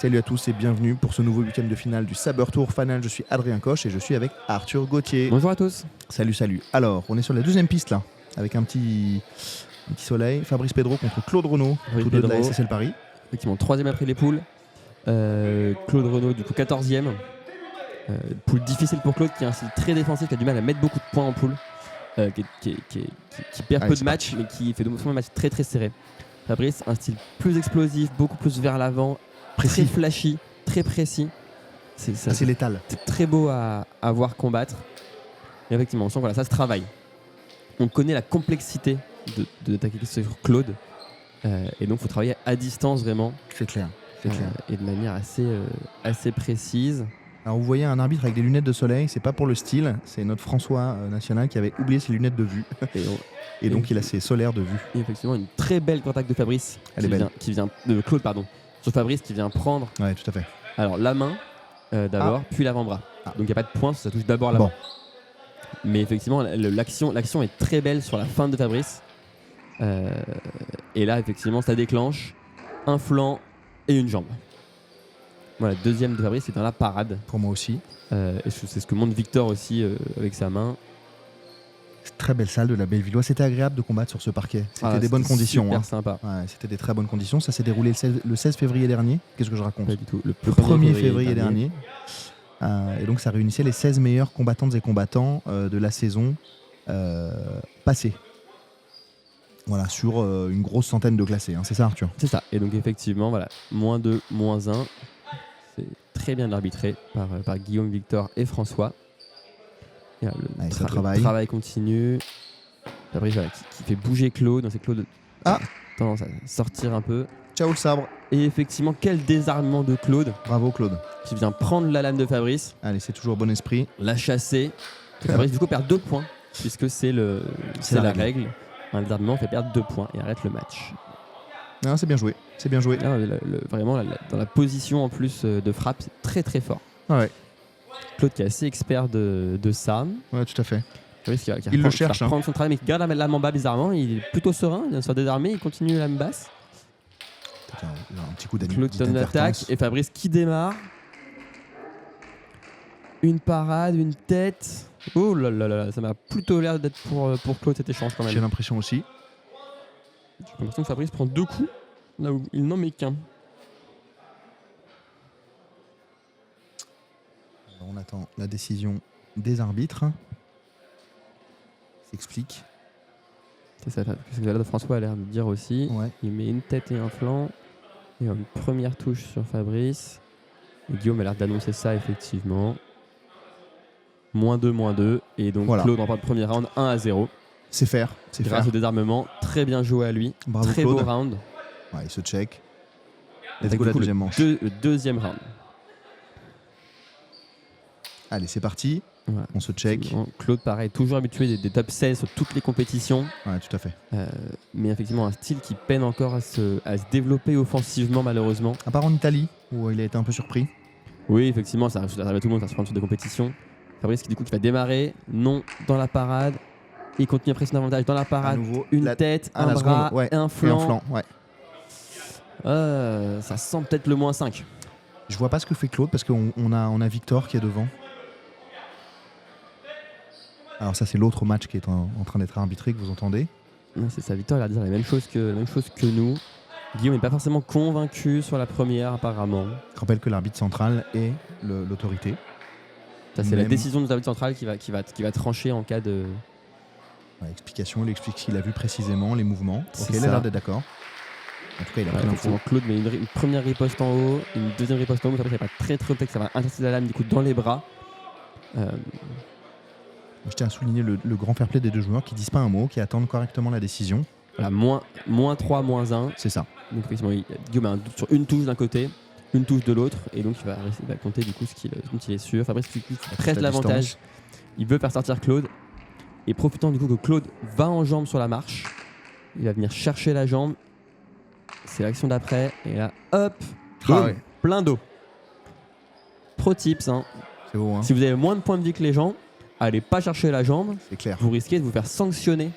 Salut à tous et bienvenue pour ce nouveau week-end de finale du Saber Tour Final. Je suis Adrien Coche et je suis avec Arthur Gauthier. Bonjour à tous. Salut. Alors, on est sur la deuxième piste là, avec un petit soleil. Fabrice Pedro contre Claude Renaud, tous deux de la SSL Paris. Effectivement, 3e après les poules. Claude Renaud, du coup 14e. Poule difficile pour Claude, qui a un style très défensif, qui a du mal à mettre beaucoup de points en poule, qui perd peu de matchs, mais qui fait souvent des matchs très très serrés. Fabrice, un style plus explosif, beaucoup plus vers l'avant, très flashy, très précis. C'est létal. C'est très beau à voir combattre. Et effectivement, on sent que ça se travaille. On connaît la complexité d'attaquer sur Claude. Et donc, il faut travailler à distance vraiment. C'est clair. Et de manière assez précise. Alors, vous voyez un arbitre avec des lunettes de soleil, c'est pas pour le style, c'est notre François National qui avait oublié ses lunettes de vue. Et donc, il a ses solaires de vue. Et effectivement, une très belle contact de Fabrice. Qui vient de Claude, pardon. Sur Fabrice qui vient prendre. Ouais, tout à fait. Alors, la main d'abord, puis l'avant-bras. Donc, il n'y a pas de point, ça touche d'abord la main. Mais effectivement, l'action est très belle sur la fin de Fabrice. Et là, effectivement, ça déclenche un flanc et une jambe. Voilà, deuxième de Fabrice, c'est dans la parade. Pour moi aussi. Et c'est ce que montre Victor aussi avec sa main. Très belle salle de la Bellevilloise. C'était agréable de combattre sur ce parquet. C'était des bonnes conditions. Super sympa. Ouais, c'était des très bonnes conditions. Ça s'est déroulé le 16 février dernier. Qu'est-ce que je raconte ? Pas du tout. Le 1er février dernier. Et donc ça réunissait les 16 meilleurs combattantes et combattants de la saison passée. Voilà, sur une grosse centaine de classés. C'est ça, Arthur ? C'est ça. Et donc effectivement, voilà, -2, -1. C'est très bien arbitré par Guillaume, Victor et François. Et là, le travail continue. Fabrice qui fait bouger Claude. C'est Claude tendance à sortir un peu. Ciao le sabre. Et effectivement, quel désarmement de Claude. Bravo Claude. Qui vient prendre la lame de Fabrice. Allez, c'est toujours bon esprit. La chasser. Fabrice du coup perd 2 points puisque c'est la règle. Un désarmement fait perdre 2 points et arrête le match. Non, c'est bien joué. Là, vraiment, dans la position en plus de frappe, c'est très très fort. Ouais. Claude qui est assez expert de ça. Ouais, tout à fait. Il le cherche. Il va reprendre son travail, mais qui garde la lame en bas bizarrement. Il est plutôt serein, il vient de se faire désarmer, il continue la lame basse. Un petit coup d'advertence. Claude donne l'attaque et Fabrice qui démarre. Une parade, une tête. Oh là là là, ça m'a plutôt l'air d'être pour Claude cet échange quand même. J'ai l'impression aussi. J'ai l'impression que Fabrice prend 2 coups là où il n'en met qu'un. On attend la décision des arbitres. S'explique. C'est ça, ce que François a l'air de dire aussi. Ouais. Il met une tête et un flanc. Et une première touche sur Fabrice. Et Guillaume a l'air d'annoncer ça effectivement. -2. Et donc voilà. Claude remporte le premier round 1-0. C'est faire. Grâce au désarmement. Très bien joué à lui. Bravo très Claude. Beau round. Ouais, il se check. Let's go la deuxième manche. Le deuxième round. Allez, c'est parti. Voilà. On se check. Claude, pareil, toujours habitué des top 16 sur toutes les compétitions. Ouais, tout à fait. Mais effectivement, un style qui peine encore à se développer offensivement, malheureusement. À part en Italie, où il a été un peu surpris. Oui, effectivement, ça arrive à tout le monde, ça se prend sur des compétitions. Fabrice qui va démarrer, non dans la parade. Il continue à pressionner davantage dans la parade. Une tête, un bras, un flanc. Ouais. Ça sent peut-être le -5. Je vois pas ce que fait Claude parce qu'on a Victor qui est devant. Alors ça c'est l'autre match qui est en train d'être arbitré que vous entendez. Non, c'est ça, Victor il a dit la même chose que nous. Guillaume n'est pas forcément convaincu sur la première apparemment. Je rappelle que l'arbitre central est l'autorité. Ça c'est la décision de l'arbitre central qui va trancher en cas de... Ouais, explication, il explique s'il a vu précisément les mouvements. Ok, il a l'air d'être d'accord. En tout cas, il a pris l'info. Claude met une première riposte en haut, une deuxième riposte en haut, après ça va très très que ça va inverser la lame du coup dans les bras. Je tiens à souligner le grand fair play des deux joueurs qui disent pas un mot, qui attendent correctement la décision. Voilà, -3, -1. C'est ça. Donc effectivement, Guillaume a un doute sur une touche d'un côté, une touche de l'autre, et donc il va compter du coup ce qu'il est sûr. Fabrice qui presse l'avantage. Il veut faire sortir Claude. Et profitant du coup que Claude va en jambe sur la marche, il va venir chercher la jambe. C'est l'action d'après. Et là, hop, plein d'eau. Pro tips. C'est beau, hein. Si vous avez moins de points de vie que les gens, allez pas chercher la jambe. C'est clair. Vous risquez de vous faire sanctionner.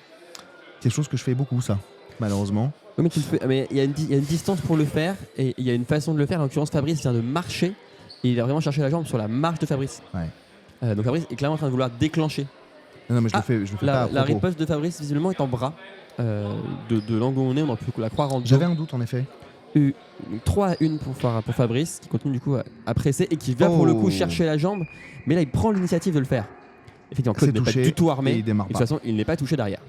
C'est quelque chose que je fais beaucoup, ça, malheureusement. Oui, mais tu le fais. Mais il y a une distance pour le faire et il y a une façon de le faire. En l'occurrence, Fabrice vient de marcher et il a vraiment cherché la jambe sur la marche de Fabrice. Ouais. Donc Fabrice est clairement en train de vouloir déclencher. Non, mais je le fais pas à La propos. riposte de Fabrice visiblement est en bras. De l'angle où on est, on peut la croire en dos. J'avais un doute en effet. 3-1 pour Fabrice qui continue du coup à presser et qui va pour le coup chercher la jambe. Mais là, il prend l'initiative de le faire. Effectivement, Claude n'est pas du tout armé. Et de toute façon, il n'est pas touché derrière.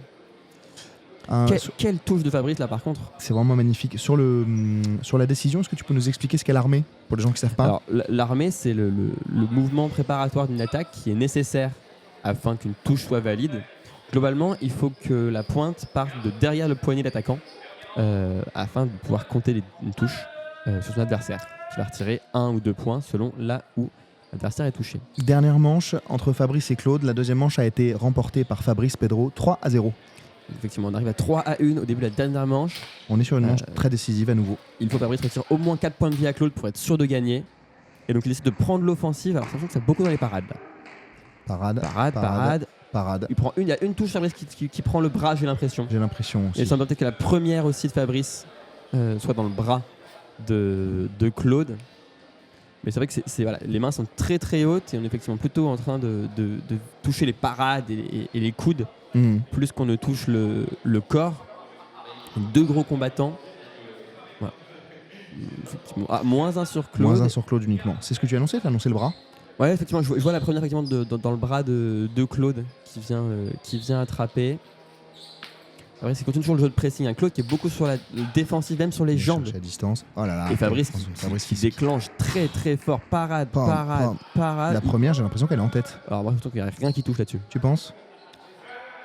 Quelle touche de Fabrice là par contre. C'est vraiment magnifique. Sur la décision, est-ce que tu peux nous expliquer ce qu'est l'armée pour les gens qui ne savent pas? Alors l'armée, c'est le mouvement préparatoire d'une attaque qui est nécessaire afin qu'une touche soit valide. Globalement, il faut que la pointe parte de derrière le poignet de l'attaquant afin de pouvoir compter une touche sur son adversaire. Qui va retirer 1 ou 2 points selon là où l'adversaire est touché. Dernière manche entre Fabrice et Claude. La deuxième manche a été remportée par Fabrice Pedro 3-0. Effectivement, on arrive à 3-1 au début de la dernière manche. On est sur une manche très décisive à nouveau. Il faut Fabrice retire au moins 4 points de vie à Claude pour être sûr de gagner. Et donc il décide de prendre l'offensive. Alors sachant que c'est beaucoup dans les parades. Parade. Il y a une touche Fabrice qui prend le bras, j'ai l'impression. Aussi. Et il semble peut-être que la première aussi de Fabrice soit dans le bras de Claude. Mais c'est vrai que voilà, les mains sont très très hautes et on est effectivement plutôt en train de toucher les parades et les coudes plus qu'on ne touche le corps. Donc, 2 gros combattants. Voilà. Effectivement. -1 sur Claude. -1 sur Claude uniquement. C'est ce que tu as annoncé? Tu as annoncé le bras? Ouais, effectivement, je vois la première effectivement dans le bras de Claude qui vient attraper. Fabrice il continue toujours le jeu de pressing. Claude qui est beaucoup sur la défensive, même sur les jambes. À distance. Oh là là. Et Fabrice qui déclenche très très fort. Parade. La première, j'ai l'impression qu'elle est en tête. Alors moi, je trouve qu'il n'y a rien qui touche là-dessus. Tu penses?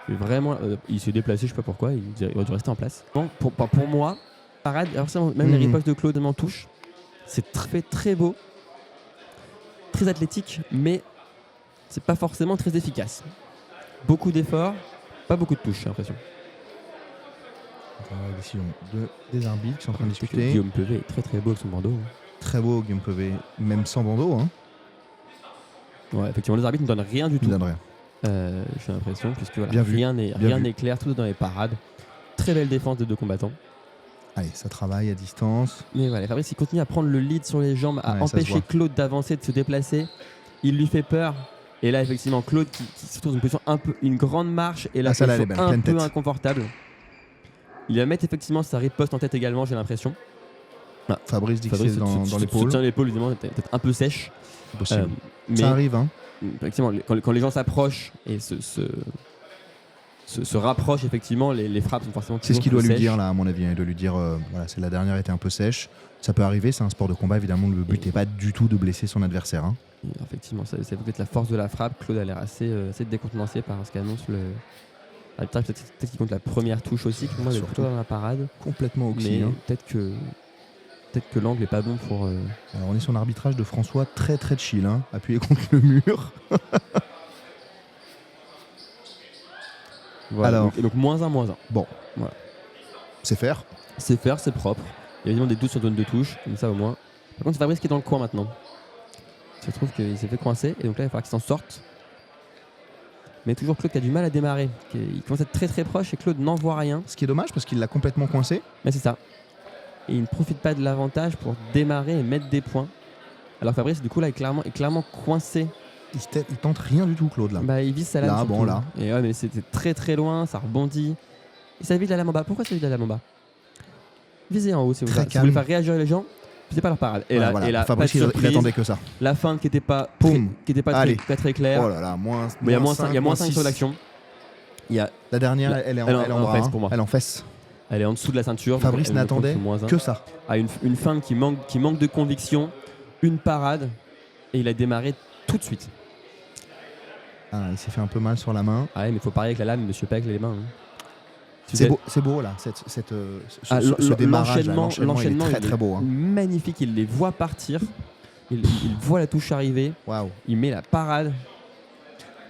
Vraiment, il s'est déplacé, je sais pas pourquoi. Il aurait dû rester en place. Bon, pour moi, parade. Alors ça, même les ripostes de Claude m'en touchent. C'est très beau, très athlétique, mais c'est pas forcément très efficace. Beaucoup d'efforts, pas beaucoup de touches, j'ai l'impression. La décision des arbitres qui sont en train de discuter. Guillaume Pevet est très très beau avec son bandeau. Très beau Guillaume Pevet, même sans bandeau. Hein. Ouais, effectivement, les arbitres ne donnent rien du tout. Ils ne donnent rien. J'ai l'impression, puisque voilà, Bien rien n'est clair, tout est dans les parades. Très belle défense des 2 combattants. Allez, ça travaille à distance. Mais voilà, Fabrice il continue à prendre le lead sur les jambes, à empêcher Claude d'avancer, de se déplacer. Il lui fait peur. Et là, effectivement, Claude qui se trouve dans une position une grande marche et là, un peu inconfortable. Il va mettre effectivement sa riposte en tête également, j'ai l'impression. Fabrice dit que c'est dans l'épaule. Soutient l'épaule, évidemment, peut-être un peu sèche. Mais ça arrive, hein. Effectivement, quand les gens s'approchent et se rapprochent, effectivement, les frappes sont forcément c'est ce qu'il doit lui dire, là, à mon avis. Il doit lui dire, voilà, c'est la dernière était un peu sèche. Ça peut arriver, c'est un sport de combat, évidemment. Le but n'est pas du tout de blesser son adversaire. Hein. Effectivement, c'est peut-être la force de la frappe. Claude a l'air assez décontenancé par ce qu'annonce le. Peut-être qu'il compte la première touche aussi, pour moi, il est plutôt dans la parade. Complètement oxy. Mais peut-être que l'angle n'est pas bon pour. Alors on est sur un arbitrage de François très très chill, hein, appuyé contre le mur. Voilà, donc -1. Bon, voilà. C'est faire. C'est propre. Il y a évidemment des doutes sur zone de touche, comme ça au moins. Par contre, c'est Fabrice qui est dans le coin maintenant. Je trouve qu'il s'est fait coincer et donc là il va falloir qu'il s'en sorte. Mais toujours Claude qui a du mal à démarrer. Il commence à être très très proche et Claude n'en voit rien. Ce qui est dommage parce qu'il l'a complètement coincé. Mais c'est ça. Et il ne profite pas de l'avantage pour démarrer et mettre des points. Alors Fabrice du coup là est clairement coincé. Il tente rien du tout, Claude, là. Il vise sa lame. Là, bon, là. Et ouais, mais c'était très très loin, ça rebondit. Et ça vise la lame en bas. Pourquoi ça vise la lame en bas? Visez en haut si vous voulez faire réagir les gens. C'est pas leur parade. Et là, Fabrice, il attendait que ça. La feinte qui n'était pas très claire. Oh là là, il y a moins 5 sur l'action. La dernière, elle est en bras, pour moi. Elle est en fesse. Elle est en dessous de la ceinture. Fabrice n'attendait que ça. Une feinte qui manque de conviction, une parade, et il a démarré tout de suite. Il s'est fait un peu mal sur la main. Ouais, mais il faut parier avec la lame, monsieur, pas avec les mains. Hein. C'est beau là, ce démarrage, l'enchaînement est très très beau. Hein. Magnifique, il les voit partir, il voit la touche arriver, il met la parade.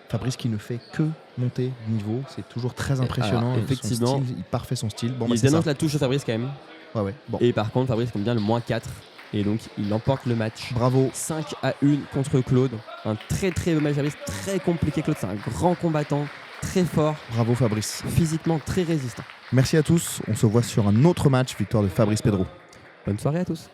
Fabrice qui ne fait que monter de niveau, c'est toujours très impressionnant. Alors, effectivement, il parfait son style. Bon, il dénonce la touche de Fabrice quand même. Ouais. Bon. Et par contre, Fabrice compte bien le -4 et donc il emporte le match. Bravo. 5-1 contre Claude. Un très très beau match Fabrice, très compliqué. Claude, c'est un grand combattant, très fort, Bravo Fabrice. physiquement très résistant. Merci à tous. On se voit sur un autre match. Victoire de Fabrice Pedro. Bonne soirée à tous.